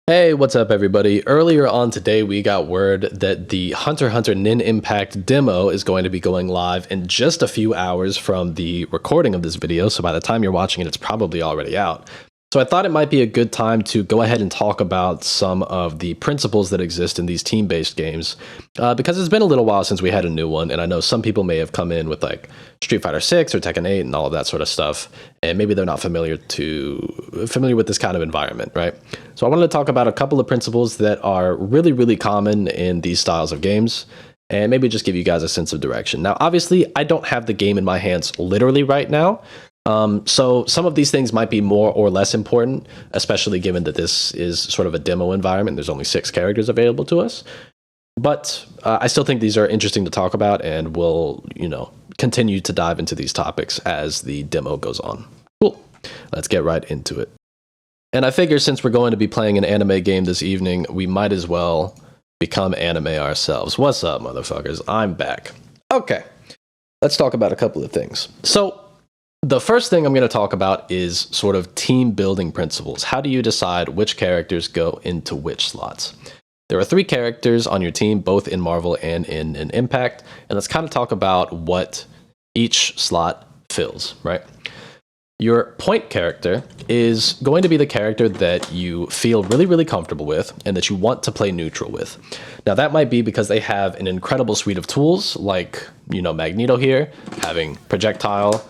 Hey, what's up, everybody? Earlier on today, we got word that the Hunter x Hunter Nen Impact demo is going to be going live in just a few hours from the recording of this video, so by the time you're watching it, it's probably already out. So I thought it might be a good time to go ahead and talk about some of the principles that exist in these team-based games, because it's been a little while since we had a new one, and I know some people may have come in with like Street Fighter 6 or Tekken 8 and all of that sort of stuff, and maybe they're not familiar with this kind of environment, right? So I wanted to talk about a couple of principles that are really, really common in these styles of games, and maybe just give you guys a sense of direction. Now, obviously, I don't have the game in my hands literally right now, so some of these things might be more or less important, especially given that this is sort of a demo environment. There's only 6 characters available to us. But I still think these are interesting to talk about, and we'll, continue to dive into these topics as the demo goes on. Cool. Let's get right into it. And I figure since we're going to be playing an anime game this evening, we might as well become anime ourselves. What's up, motherfuckers? I'm back. Okay. Let's talk about a couple of things. So, the first thing I'm going to talk about is sort of team building principles. How do you decide which characters go into which slots? There are 3 characters on your team, both in Marvel and in Impact, and let's kind of talk about what each slot fills, right? Your point character is going to be the character that you feel really, really comfortable with and that you want to play neutral with. Now, that might be because they have an incredible suite of tools, like, Magneto here, having projectile,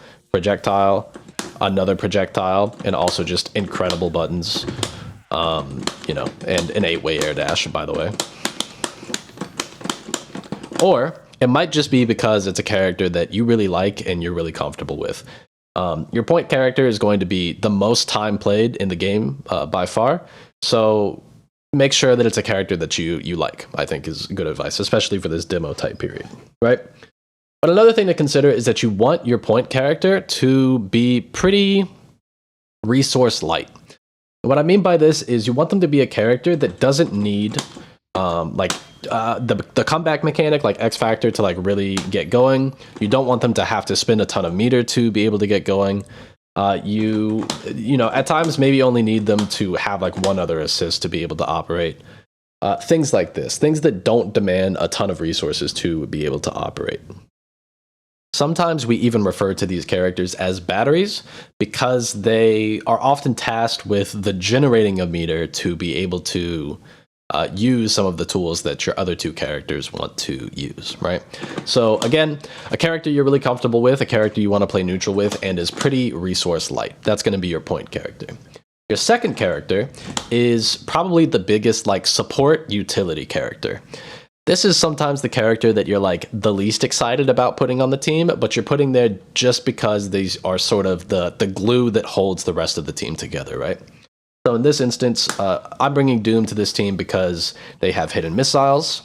another projectile, and also just incredible buttons, and an 8-way air dash, by the way. Or it might just be because it's a character that you really like and you're really comfortable with. Your point character is going to be the most time played in the game by far, so make sure that it's a character that you like, I think is good advice, especially for this demo type period, right? But another thing to consider is that you want your point character to be pretty resource light. What I mean by this is you want them to be a character that doesn't need the comeback mechanic like X Factor to like really get going. You don't want them to have to spend a ton of meter to be able to get going. You at times maybe only need them to have like one other assist to be able to operate. Things like this, things that don't demand a ton of resources to be able to operate. Sometimes we even refer to these characters as batteries because they are often tasked with the generating of meter to be able to use some of the tools that your other 2 characters want to use, right? So again, a character you're really comfortable with, a character you want to play neutral with, and is pretty resource light. That's going to be your point character. Your second character is probably the biggest like support utility character. This is sometimes the character that you're like the least excited about putting on the team, but you're putting there just because these are sort of the glue that holds the rest of the team together, right? So in this instance, I'm bringing Doom to this team because they have hidden missiles.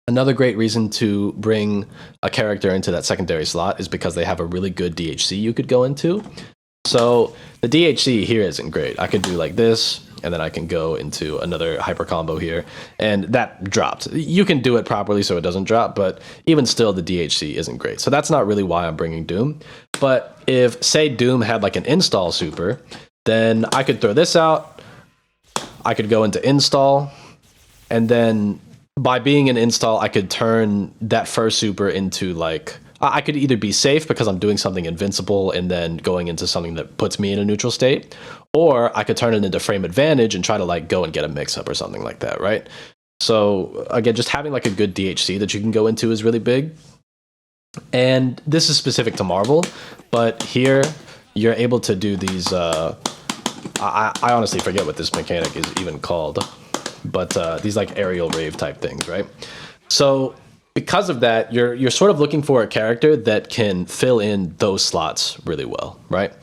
Another great reason to bring a character into that secondary slot is because they have a really good DHC you could go into. So the DHC here isn't great. I could do like this, and then I can go into another hyper combo here, and that dropped. You can do it properly so it doesn't drop, but even still, the DHC isn't great. So that's not really why I'm bringing Doom. But if, say, Doom had like an install super, then I could throw this out, I could go into install, and then by being an install, I could turn that first super into like, I could either be safe because I'm doing something invincible and then going into something that puts me in a neutral state, or I could turn it into frame advantage and try to like go and get a mix-up or something like that, right? So again, just having like a good DHC that you can go into is really big. And this is specific to Marvel, but here you're able to do these, I honestly forget what this mechanic is even called, but these like aerial rave type things, right? So because of that, you're sort of looking for a character that can fill in those slots really well, right?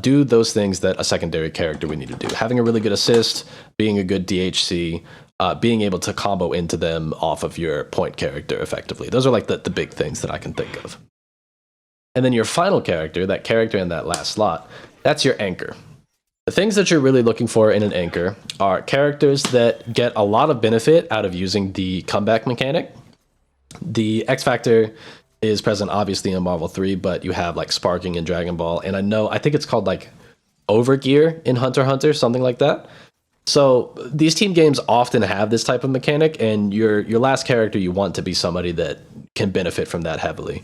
Do those things that a secondary character would need to do. Having a really good assist, being a good DHC, being able to combo into them off of your point character effectively. Those are like the big things that I can think of. And then your final character, that character in that last slot, that's your anchor. The things that you're really looking for in an anchor are characters that get a lot of benefit out of using the comeback mechanic. The X Factor is present obviously in Marvel 3, but you have like sparking in Dragon Ball, and I think it's called like Overgear in Hunter x Hunter, something like that. So these team games often have this type of mechanic, and your last character you want to be somebody that can benefit from that heavily.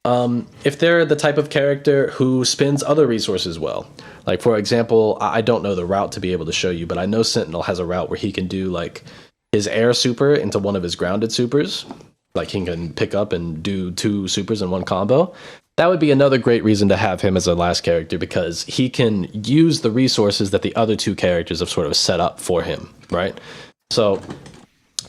If they're the type of character who spends other resources well, like for example, I don't know the route to be able to show you, but I know Sentinel has a route where he can do like his air super into one of his grounded supers. Like he can pick up and do 2 supers in one combo. That would be another great reason to have him as a last character, because he can use the resources that the other 2 characters have sort of set up for him, right? So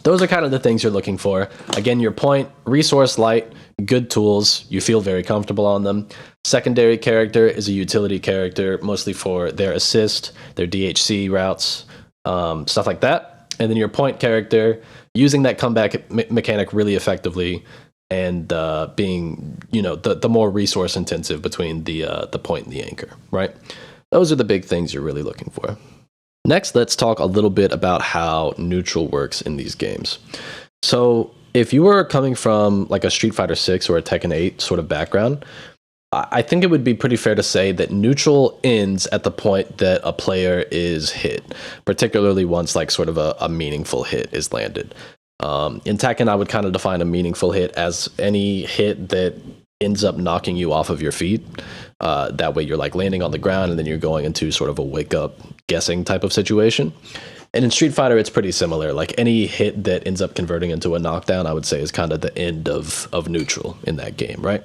those are kind of the things you're looking for. Again, your point, resource light, good tools, you feel very comfortable on them. Secondary character is a utility character, mostly for their assist, their DHC routes, stuff like that. And then your point character, using that comeback mechanic really effectively, and being, the more resource intensive between the point and the anchor, right? Those are the big things you're really looking for. Next, let's talk a little bit about how neutral works in these games. So if you were coming from like a Street Fighter 6 or a Tekken 8 sort of background, I think it would be pretty fair to say that neutral ends at the point that a player is hit, particularly once like sort of a meaningful hit is landed. In Tekken, I would kind of define a meaningful hit as any hit that ends up knocking you off of your feet. That way you're like landing on the ground and then you're going into sort of a wake up guessing type of situation. And in Street Fighter, it's pretty similar. Like any hit that ends up converting into a knockdown, I would say is kind of the end of neutral in that game, right?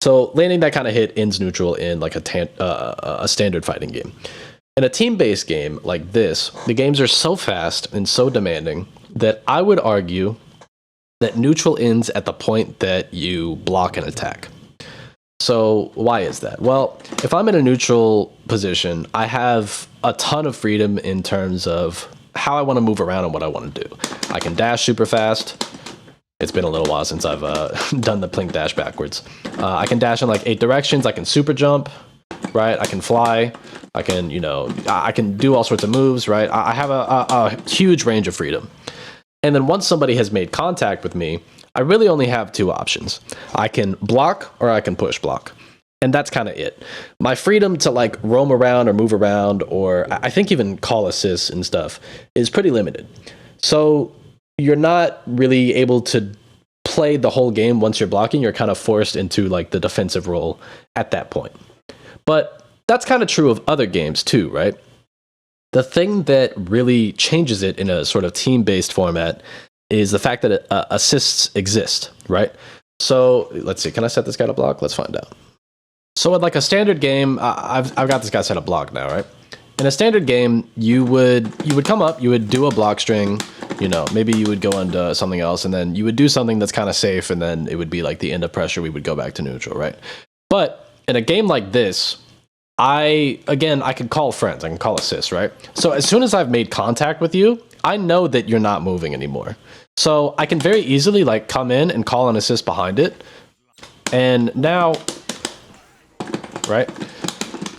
So landing that kind of hit ends neutral in like a standard fighting game. In a team-based game like this, the games are so fast and so demanding that I would argue that neutral ends at the point that you block an attack. So why is that? Well, if I'm in a neutral position, I have a ton of freedom in terms of how I want to move around and what I want to do. I can dash super fast. It's been a little while since I've done the plink dash backwards. I can dash in like 8 directions. I can super jump, right? I can fly. I can, I can do all sorts of moves, right? I have a huge range of freedom. And then once somebody has made contact with me, I really only have 2 options. I can block or I can push block. And that's kind of it. My freedom to like roam around or move around, or I think even call assists and stuff, is pretty limited. So you're not really able to play the whole game once you're blocking. You're kind of forced into like the defensive role at that point. But that's kind of true of other games too, right? The thing that really changes it in a sort of team-based format is the fact that assists exist, right? So let's see, can I set this guy to block? Let's find out. So in like a standard game, I've got this guy set to block now, right? In a standard game, you would come up, you would do a block string, maybe you would go into something else, and then you would do something that's kind of safe, and then it would be like the end of pressure, we would go back to neutral, right? But in a game like this, I could call friends, I can call assists, right? So as soon as I've made contact with you, I know that you're not moving anymore. So I can very easily like come in and call an assist behind it. And now, right?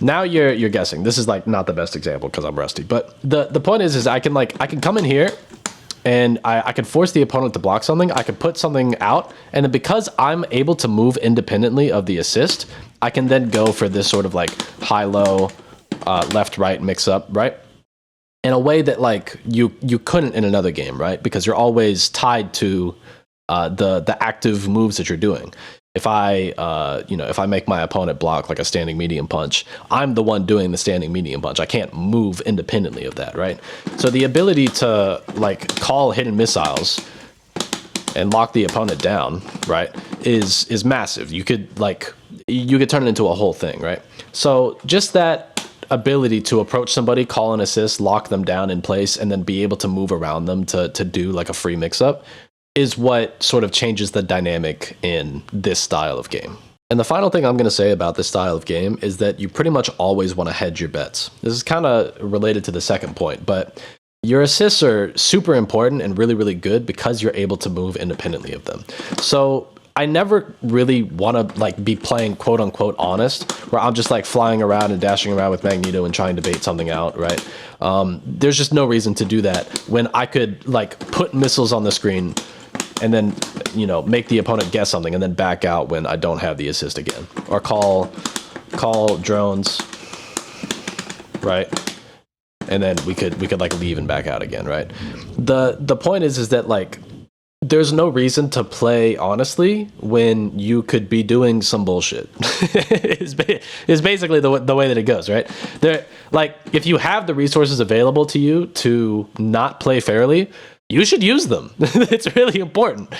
Now you're guessing. This is like not the best example because I'm rusty. But the point is I can come in here and I can force the opponent to block something. I can put something out, and then because I'm able to move independently of the assist, I can then go for this sort of like high-low, left-right mix-up, right? In a way that like you couldn't in another game, right? Because you're always tied to the active moves that you're doing. If I make my opponent block like a standing medium punch, I'm the one doing the standing medium punch. I can't move independently of that, right? So the ability to like call hidden missiles and lock the opponent down, right, is massive. You could turn it into a whole thing, right? So just that ability to approach somebody, call an assist, lock them down in place, and then be able to move around them to do like a free mix-up is what sort of changes the dynamic in this style of game. And the final thing I'm going to say about this style of game is that you pretty much always want to hedge your bets. This is kind of related to the second point, but your assists are super important and really, really good because you're able to move independently of them. So I never really want to like be playing quote unquote honest, where I'm just like flying around and dashing around with Magneto and trying to bait something out, right? There's just no reason to do that when I could like put missiles on the screen and then, make the opponent guess something and then back out when I don't have the assist again. Or call drones, right? and then we could like leave and back out again, right? The point is that like there's no reason to play honestly when you could be doing some bullshit. is basically the way that it goes, right? There, like if you have the resources available to you to not play fairly, you should use them. It's really important.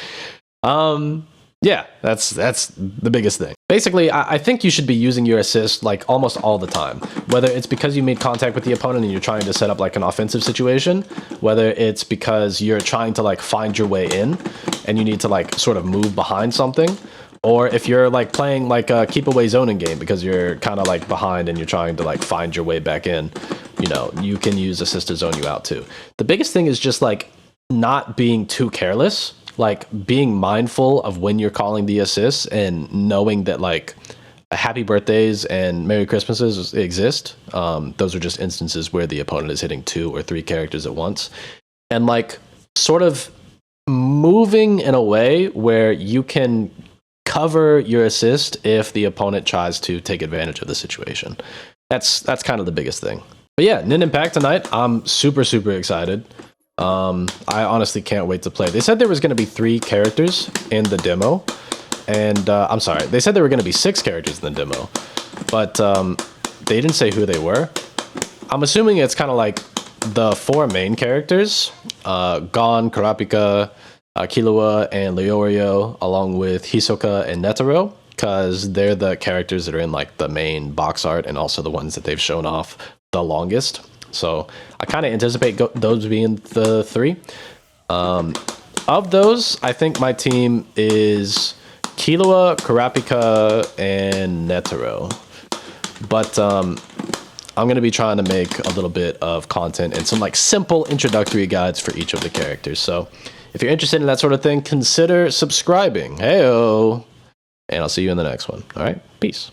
Yeah, that's the biggest thing. Basically, I think you should be using your assist like almost all the time. Whether it's because you made contact with the opponent and you're trying to set up like an offensive situation, whether it's because you're trying to like find your way in and you need to like sort of move behind something, or if you're like playing like a keep away zoning game because you're kind of like behind and you're trying to like find your way back in, you know, you can use assist to zone you out too. The biggest thing is just like not being too careless. Like being mindful of when you're calling the assists and knowing that like happy birthdays and Merry Christmases exist. Those are just instances where the opponent is hitting 2 or 3 characters at once. And like sort of moving in a way where you can cover your assist if the opponent tries to take advantage of the situation. That's kind of the biggest thing. But yeah, Nen Impact tonight. I'm super excited. I honestly can't wait to play. They said there was going to be 3 characters in the demo, and I'm sorry, they said there were going to be 6 characters in the demo, but they didn't say who they were. I'm assuming it's kind of like the 4 main characters, Gon, Kurapika, Killua, and Leorio, along with Hisoka and Netero, because they're the characters that are in like the main box art and also the ones that they've shown off the longest. So I kind of anticipate those being the 3. Of those, I think my team is Killua, Kurapika, and Netero. But I'm going to be trying to make a little bit of content and some like simple introductory guides for each of the characters. So if you're interested in that sort of thing, consider subscribing. Heyo! And I'll see you in the next one. All right, peace.